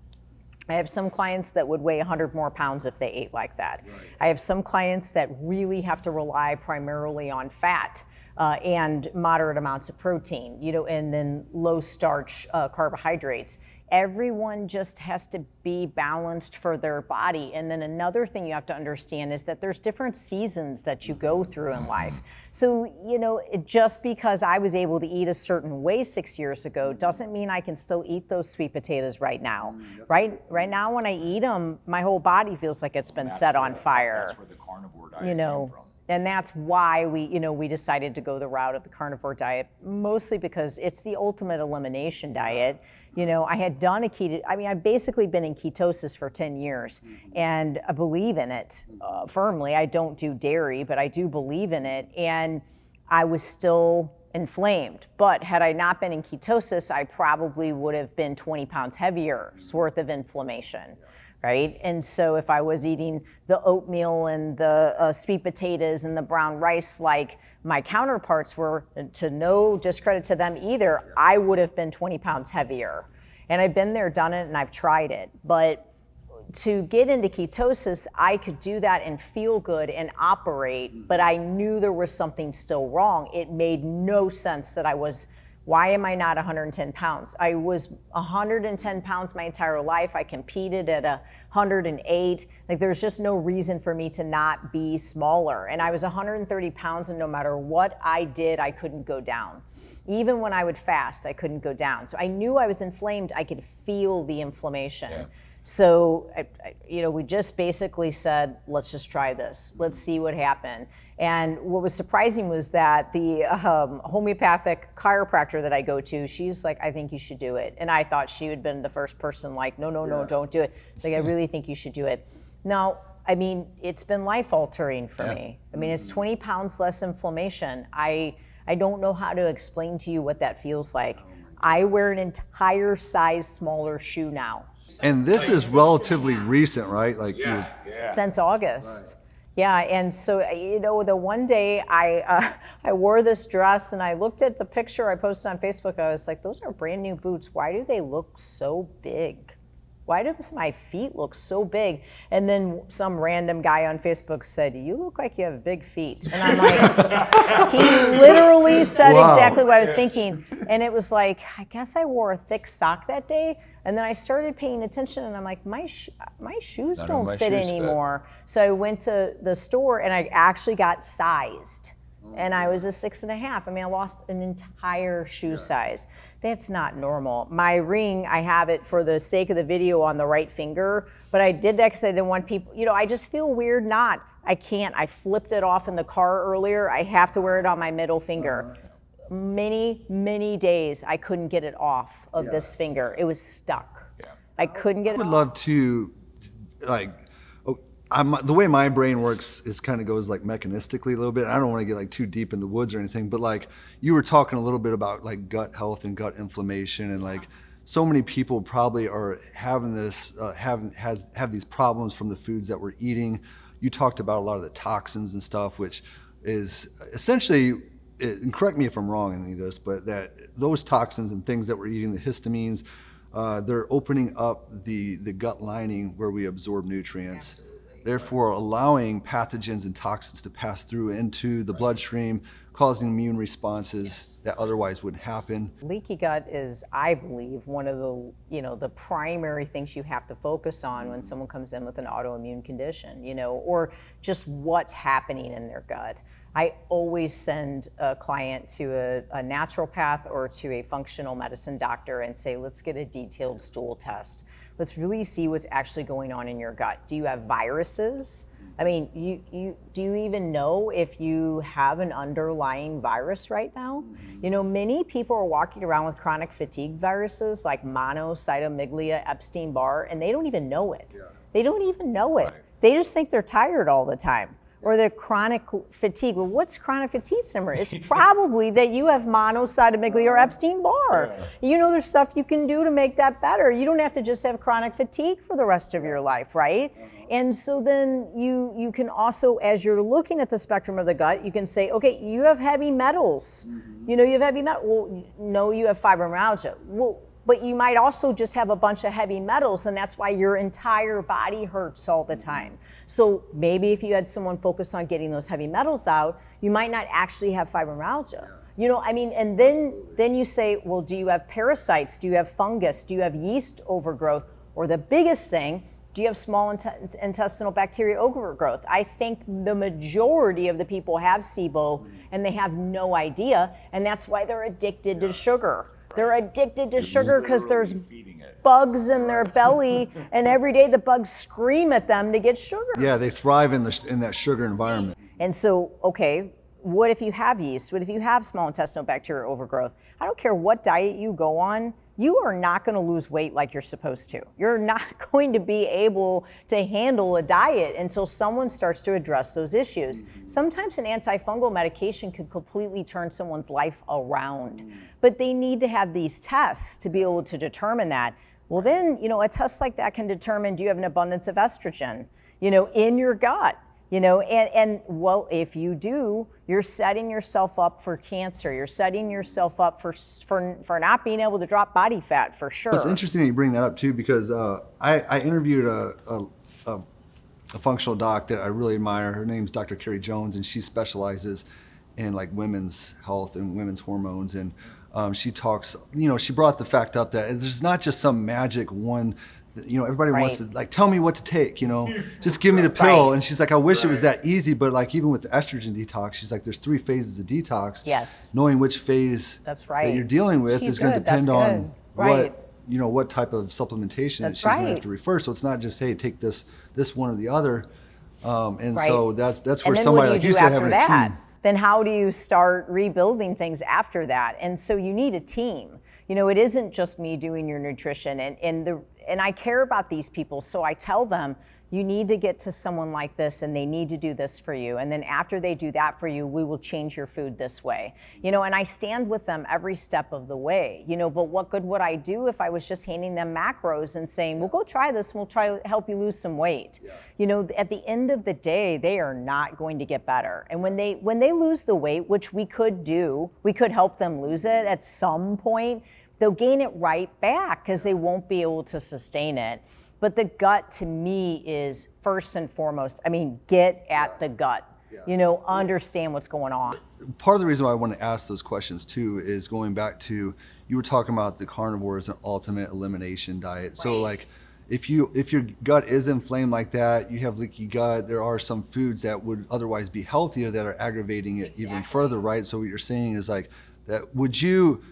I have some clients that would weigh 100 more pounds if they ate like that. Right. I have some clients that really have to rely primarily on fat and moderate amounts of protein, you know, and then low starch carbohydrates. Everyone just has to be balanced for their body. And then another thing you have to understand is that there's different seasons that you go through in life. So, you know, just because I was able to eat a certain way 6 years ago doesn't mean I can still eat those sweet potatoes right now. Right now, when I eat them, my whole body feels like it's been set on fire. That's where the carnivore diet came from. And that's why we decided to go the route of the carnivore diet, mostly because it's the ultimate elimination diet. You know, I had done I've basically been in ketosis for 10 years, and I believe in it firmly. I don't do dairy, but I do believe in it. And I was still inflamed. But had I not been in ketosis, I probably would have been 20 pounds heavier worth of inflammation. Right? And so if I was eating the oatmeal and the sweet potatoes and the brown rice like my counterparts were, to no discredit to them either, I would have been 20 pounds heavier. And I've been there, done it, and I've tried it. But to get into ketosis, I could do that and feel good and operate, but I knew there was something still wrong. It made no sense that why am I not 110 pounds? I was 110 pounds my entire life. I competed at 108. Like, there's just no reason for me to not be smaller. And I was 130 pounds, and no matter what I did, I couldn't go down. Even when I would fast, I couldn't go down. So I knew I was inflamed. I could feel the inflammation. Yeah. So, we just basically said, let's just try this. Let's see what happened. And what was surprising was that the homeopathic chiropractor that I go to, she's like, I think you should do it. And I thought she would have been the first person like, no, don't do it. Like, I really think you should do it. Now, I mean, it's been life altering for me. I mean, it's 20 pounds less inflammation. I don't know how to explain to you what that feels like. I wear an entire size smaller shoe now. And this is relatively recent, right? Like since August. Right. Yeah, and so, the one day I wore this dress and I looked at the picture I posted on Facebook. I was like, those are brand new boots. Why do they look so big? Why does my feet look so big? And then some random guy on Facebook said, you look like you have big feet. And I'm like, he literally said exactly what I was thinking. And it was like, I guess I wore a thick sock that day. And then I started paying attention, and I'm like, my shoes don't fit anymore. So I went to the store and I actually got sized. And I was a 6.5. I mean, I lost an entire shoe size. That's not normal. My ring, I have it for the sake of the video on the right finger, but I did that because I didn't want people, I just feel weird I can't. I flipped it off in the car earlier. I have to wear it on my middle finger. Many days I couldn't get it off of this finger. It was stuck. I couldn't get it off. I would love to, the way my brain works is kind of goes like mechanistically a little bit. I don't want to get like too deep in the woods or anything, but like you were talking a little bit about like gut health and gut inflammation, and like so many people probably are having this, have these problems from the foods that we're eating. You talked about a lot of the toxins and stuff, which is essentially, and correct me if I'm wrong in any of this, but that those toxins and things that we're eating, the histamines, they're opening up the gut lining where we absorb nutrients. Absolutely. Therefore allowing pathogens and toxins to pass through into the bloodstream, causing immune responses that otherwise wouldn't happen. Leaky gut is, I believe, one of the, the primary things you have to focus on when someone comes in with an autoimmune condition, or just what's happening in their gut. I always send a client to a naturopath or to a functional medicine doctor and say, let's get a detailed stool test. Let's really see what's actually going on in your gut. Do you have viruses? I mean, do you even know if you have an underlying virus right now? Many people are walking around with chronic fatigue viruses like monocytomeglia, Epstein-Barr, and they don't even know it. Yeah. They don't even know it. Right. They just think they're tired all the time. Or they're chronic fatigue. Well, what's chronic fatigue syndrome? It's probably that you have monocytomeglia or Epstein-Barr. Yeah. There's stuff you can do to make that better. You don't have to just have chronic fatigue for the rest of your life, right? And so then you can also, as you're looking at the spectrum of the gut, you can say, okay, you have heavy metals. You have heavy metal. Well, no, you have fibromyalgia. Well, but you might also just have a bunch of heavy metals, and that's why your entire body hurts all the time. So maybe if you had someone focus on getting those heavy metals out, you might not actually have fibromyalgia. And then you say, well, do you have parasites? Do you have fungus? Do you have yeast overgrowth? Or the biggest thing, do you have small intestinal bacteria overgrowth? I think the majority of the people have SIBO, and they have no idea, and that's why they're addicted to sugar. They're addicted to sugar because there's bugs in their belly, and every day the bugs scream at them to get sugar. Yeah, they thrive in that sugar environment. And so, okay, what if you have yeast? What if you have small intestinal bacteria overgrowth? I don't care what diet you go on, you are not going to lose weight like you're supposed to. You're not going to be able to handle a diet until someone starts to address those issues. Sometimes an antifungal medication could completely turn someone's life around, but they need to have these tests to be able to determine that. Well, then, a test like that can determine, do you have an abundance of estrogen, in your gut? And well, if you do, you're setting yourself up for cancer. You're setting yourself up for not being able to drop body fat, for sure. It's interesting that you bring that up too, because I interviewed a functional doc that I really admire. Her name's Dr. Carrie Jones, and she specializes in like women's health and women's hormones. And she talks, she brought the fact up that there's not just some magic one. Everybody wants to like tell me what to take, just give me the pill. And she's like, I wish it was that easy, but like even with the estrogen detox, she's like, there's 3 phases of detox. Yes. Knowing which phase that you're dealing with is going to depend on what type of supplementation that she's going to have to refer. So it's not just, hey, take this one or the other. So that's where somebody like you said having a team. Then how do you start rebuilding things after that? And so you need a team. It isn't just me doing your nutrition, and I care about these people, so I tell them, you need to get to someone like this, and they need to do this for you. And then after they do that for you, we will change your food this way. And I stand with them every step of the way. But what good would I do if I was just handing them macros and saying, well, go try this, and we'll try to help you lose some weight. Yeah. At the end of the day, they are not going to get better. And when they lose the weight, which we could do, we could help them lose it at some point, they'll gain it right back because they won't be able to sustain it. But the gut to me is first and foremost, get at the gut, understand what's going on. Part of the reason why I want to ask those questions too is going back to, you were talking about the carnivore as an ultimate elimination diet. Right. So like if your gut is inflamed like that, you have leaky gut, there are some foods that would otherwise be healthier that are aggravating it even further, right? So what you're saying is like that, would you,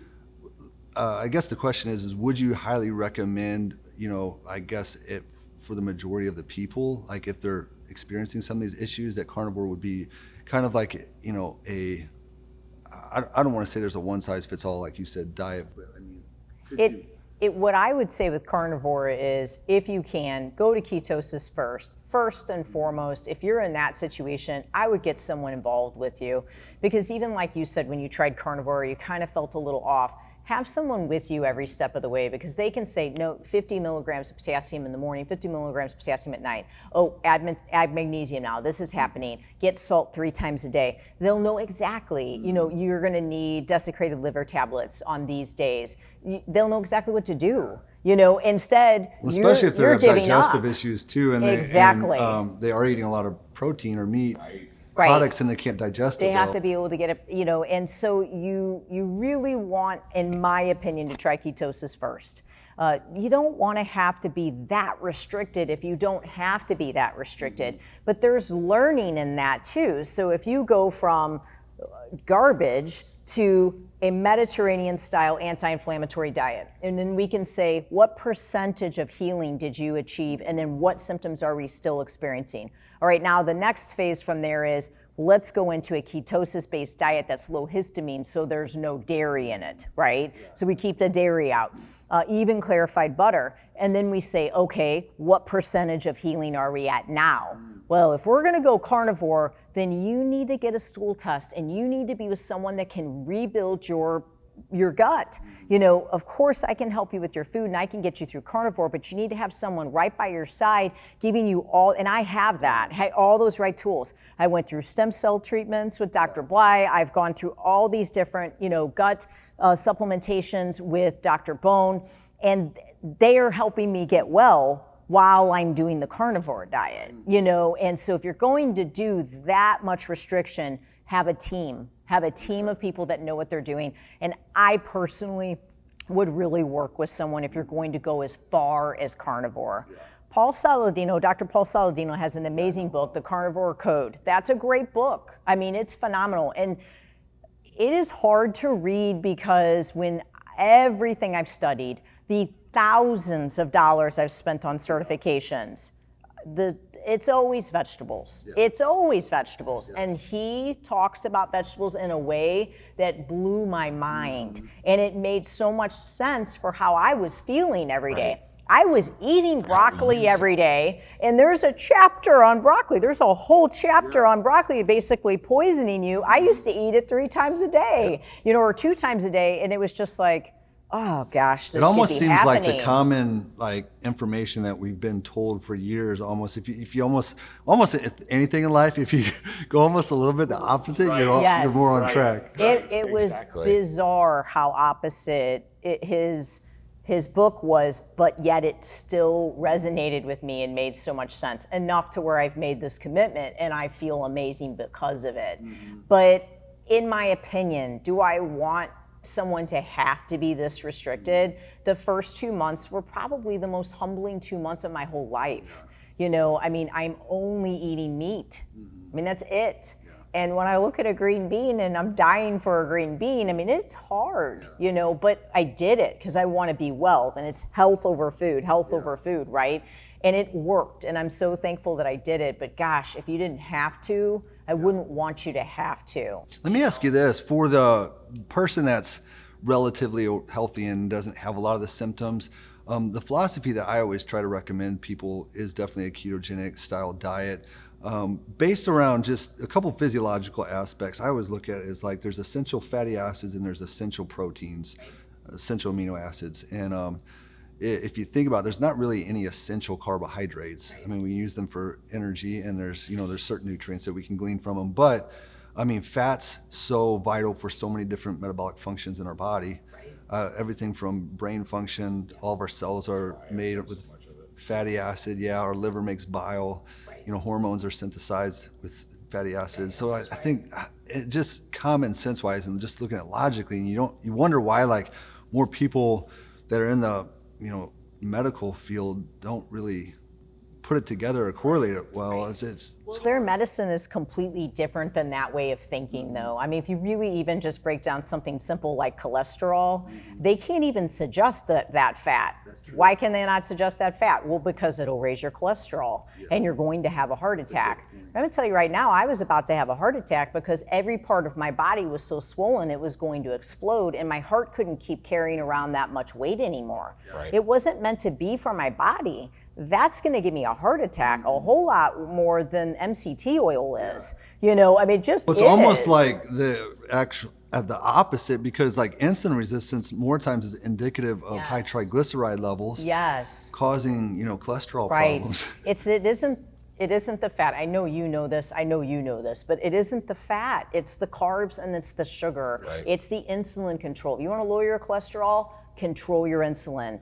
I guess the question is would you highly recommend, I guess it for the majority of the people, like if they're experiencing some of these issues, that carnivore would be kind of like, I don't want to say there's a one size fits all, like you said, diet, but what I would say with carnivore is, if you can, go to ketosis first. first and foremost, if you're in that situation, I would get someone involved with you, because even like you said, when you tried carnivore, you kind of felt a little off. Have someone with you every step of the way, because they can say, no, 50 milligrams of potassium in the morning, 50 milligrams of potassium at night. Oh, add magnesium now, this is happening. Get salt 3 times a day. They'll know exactly, you're gonna need desiccated liver tablets on these days. They'll know exactly what to do. Instead, especially if they you're have giving digestive up. issues too, and Exactly. they are eating a lot of protein or meat Right. products, and they can't digest it. They have to be able to get it, and so you really want, in my opinion, to try ketosis first. You don't want to have to be that restricted if you don't have to be that restricted, but there's learning in that too. So if you go from garbage to a Mediterranean style anti-inflammatory diet, and then we can say, what percentage of healing did you achieve, and then what symptoms are we still experiencing? All right, now the next phase from there is, let's go into a ketosis-based diet that's low histamine, so there's no dairy in it, right? So we keep the dairy out, even clarified butter. And then we say, okay, what percentage of healing are we at now? Well, if we're gonna go carnivore, then you need to get a stool test, and you need to be with someone that can rebuild your gut. Of course I can help you with your food and I can get you through carnivore, but you need to have someone right by your side giving you all, and I have that, all those right tools. I went through stem cell treatments with Dr. Bly. I've gone through all these different, gut supplementations with Dr. Bone, and they are helping me get well while I'm doing the carnivore diet, and so if you're going to do that much restriction, have a team of people that know what they're doing. And I personally would really work with someone if you're going to go as far as carnivore. Paul Salodino, Dr. Paul Salodino has an amazing book, The Carnivore Code. That's a great book. I mean, it's phenomenal. And it is hard to read because when everything I've studied, the thousands of dollars I've spent on certifications, it's always vegetables. Yeah. It's always vegetables. Yeah. And he talks about vegetables in a way that blew my mind. Mm-hmm. And it made so much sense for how I was feeling every day. I was eating broccoli every day, and there's a chapter on broccoli. There's a whole chapter on broccoli basically poisoning you. I used to eat it 3 times a day, or 2 times a day, and it was just like, oh gosh, this it almost could be seems happening. like the common information that we've been told for years. Almost, if you almost anything in life, if you go almost a little bit the opposite, you're more on track. It was bizarre how opposite his book was, but yet it still resonated with me and made so much sense, enough to where I've made this commitment and I feel amazing because of it. Mm-hmm. But in my opinion, do I want someone to have to be this restricted? The first 2 months were probably the most humbling 2 months of my whole life. I'm only eating meat. That's it. And when I look at a green bean and I'm dying for a green bean, it's hard, but I did it because I want to be well, and it's health over food, right? And it worked, and I'm so thankful that I did it. But gosh, if you didn't have to, I wouldn't want you to have to. Let me ask you this, for the person that's relatively healthy and doesn't have a lot of the symptoms, the philosophy that I always try to recommend people is definitely a ketogenic style diet. Based around just a couple physiological aspects. I always look at it as like there's essential fatty acids and there's essential proteins, essential amino acids. And if you think about it, there's not really any essential carbohydrates. We use them for energy, and there's certain nutrients that we can glean from them. But fat's so vital for so many different metabolic functions in our body. Everything from brain function, all of our cells are made with fatty acid. Yeah, our liver makes bile. Hormones are synthesized with fatty acids. So I think it just common sense wise, and just looking at it logically, and you wonder why more people that are in the medical field don't really put it together or correlate it well. Well, their medicine is completely different than that way of thinking, though. If you really even just break down something simple like cholesterol, they can't even suggest that fat. Why can they not suggest that fat? Well, because it'll raise your cholesterol, and you're going to have a heart attack. I'm going to tell you right now, I was about to have a heart attack because every part of my body was so swollen it was going to explode, and my heart couldn't keep carrying around that much weight anymore. Right. It wasn't meant to be for my body. that's going to give me a heart attack a whole lot more than MCT oil is. You know, I mean, just It's almost like the opposite, because like insulin resistance more times is indicative of high triglyceride levels. Yes. Causing, cholesterol Right. problems. It isn't the fat. I know you know this. I know you know this, but it isn't the fat. It's the carbs and it's the sugar. Right. It's the insulin control. You want to lower your cholesterol? Control your insulin.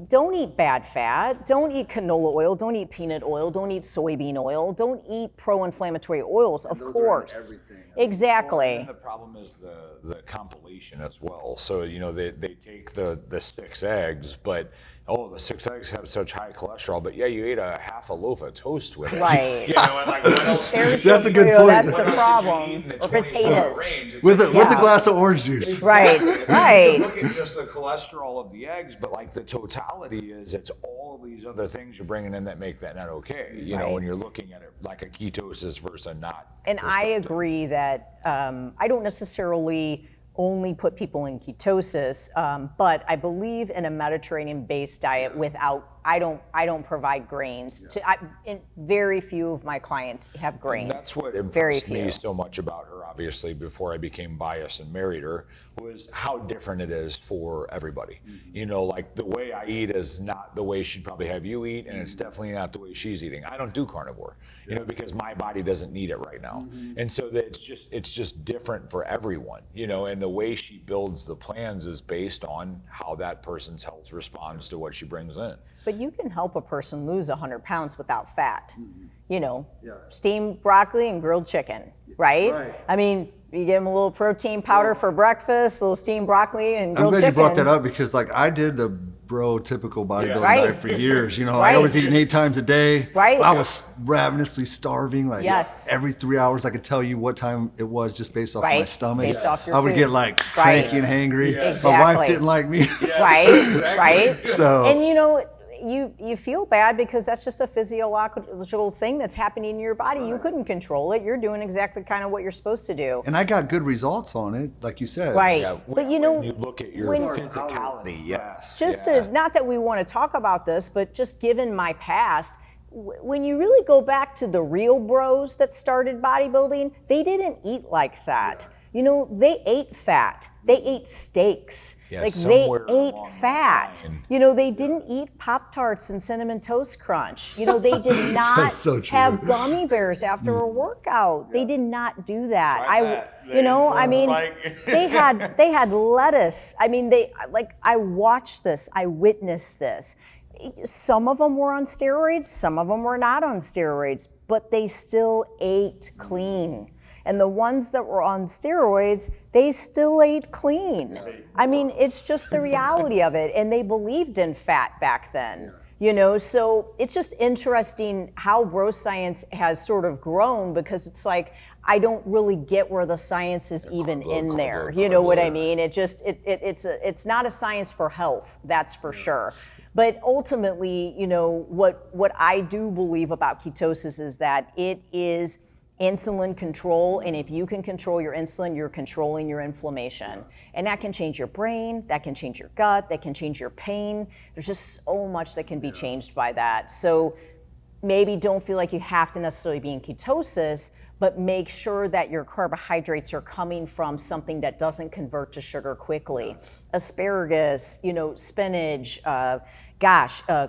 Don't eat bad fat. Don't eat canola oil. Don't eat peanut oil. Don't eat soybean oil. Don't eat pro-inflammatory oils, of course. Exactly. And the problem is the compilation as well. So, they take the 6 eggs, but the 6 eggs have such high cholesterol, but you ate a half a loaf of toast with it. Right. And like what else? That's a good point. That's the problem. Or potatoes. With a glass of orange juice. Right. Right. Look at just the cholesterol of the eggs, but like the totality is it's all these other things you're bringing in that make that not okay. You know, when you're looking at it like a ketosis versus a not. And I agree that I don't necessarily only put people in ketosis, but I believe in a Mediterranean-based diet without. I don't provide grains. Very few of my clients have grains. And that's what Very impressed few. me so much about her, obviously, before I became biased and married her, was how different it is for everybody. Like the way I eat is not the way she'd probably have you eat, and it's definitely not the way she's eating. I don't do carnivore, because my body doesn't need it right now. And so that it's just different for everyone, and the way she builds the plans is based on how that person's health responds to what she brings in. But you can help a person lose 100 pounds without fat. Steamed broccoli and grilled chicken, right? I mean, you give them a little protein powder for breakfast, a little steamed broccoli and grilled chicken. I'm glad you brought that up, because like I did the typical bodybuilding Right. diet for years. Right. I was eating 8 times a day. Right. I was ravenously starving. Like Yes. every 3 hours I could tell you what time it was just based off my Right. stomach. Based off your I would food. get like cranky and hangry. Yes. My wife Exactly. didn't like me. Right. So And you feel bad because that's just a physiological thing that's happening in your body. You couldn't control it. You're doing exactly kind of what you're supposed to do. and I got good results on it, like you said. Right. Yeah, But when you look at your physicality, yes. Not that we want to talk about this, but just given my past, when you really go back to the real bros that started bodybuilding, they didn't eat like that. They ate fat. They ate steaks. Yeah, like they somewhere ate along fat. that line. They didn't eat Pop-Tarts and Cinnamon Toast Crunch. They did not so true. have gummy bears after a workout. They did not do that. They had lettuce. I mean, I watched this. I witnessed this. Some of them were on steroids. Some of them were not on steroids, but they still ate clean. And the ones that were on steroids, they still ate clean. I mean, it's just the reality of it. And they believed in fat back then. So it's just interesting how bro science has sort of grown, because it's like, I don't really get where the science is even in there. You know what I mean? It's not a science for health, that's for sure. But ultimately, what I do believe about ketosis is that it is insulin control, and if you can control your insulin, you're controlling your inflammation. And that can change your brain, that can change your gut, that can change your pain. There's just so much that can be changed by that. So maybe don't feel like you have to necessarily be in ketosis, but make sure that your carbohydrates are coming from something that doesn't convert to sugar quickly. Asparagus, spinach,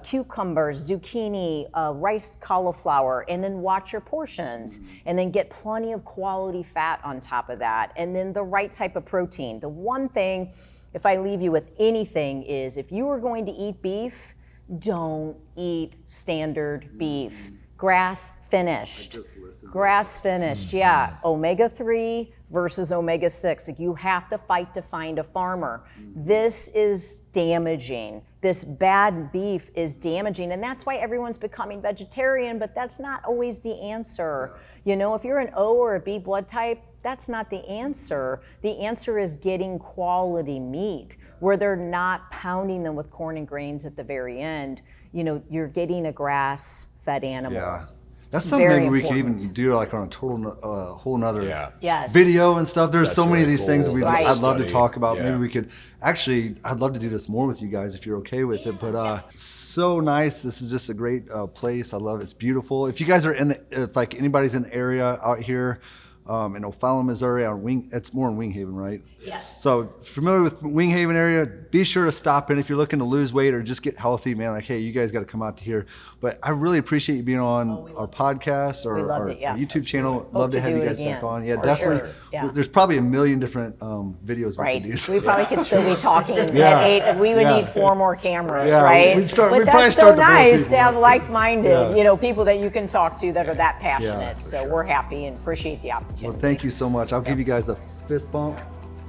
cucumbers, zucchini, riced cauliflower, and then watch your portions. And then get plenty of quality fat on top of that. And then the right type of protein. The one thing, if I leave you with anything, is if you are going to eat beef, don't eat standard beef. Grass finished. Grass finished, yeah. Omega-3 versus omega-6. Like, you have to fight to find a farmer. This is damaging. This bad beef is damaging. And that's why everyone's becoming vegetarian, but that's not always the answer. If you're an O or a B blood type, that's not the answer. The answer is getting quality meat where they're not pounding them with corn and grains at the very end. You're getting a grass-fed animal. Yeah. That's something Very maybe we could important. even do like on a total whole nother Yes. video and stuff. There's That's so many of really these things that cool. Right. I'd love to Study. talk about. Yeah. Maybe we could actually, I'd love to do this more with you guys if you're okay with it. But so nice. This is just a great place. I love it. It's beautiful. If you guys are if like anybody's in the area out here in O'Fallon, Missouri, it's more in Winghaven, right? Yes. So familiar with Winghaven area, be sure to stop in if you're looking to lose weight or just get healthy, man. Like, hey, you guys got to come out to here. But I really appreciate you being on our podcast or loved our it, yeah. YouTube channel. Hope Love to to have do you it guys back again, on. Yeah, for definitely. sure, yeah. There's probably a million different videos Right. we could do. We probably could still be talking Yeah. at 8. We would Yeah. need 4 more cameras, Yeah, right? we'd probably but that's so start to blow nice people to have up. like-minded, Yeah. people that you can talk to that are that passionate. for So we're happy and appreciate the opportunity. Well, thank you so much. I'll give you guys a fist bump.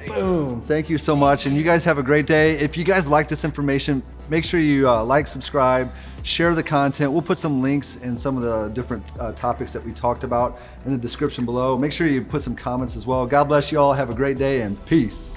Boom. Thank you so much. And you guys have a great day. If you guys like this information, make sure you like, subscribe, share the content. We'll put some links in some of the different topics that we talked about in the description below. Make sure you put some comments as well. God bless you all. Have a great day and peace.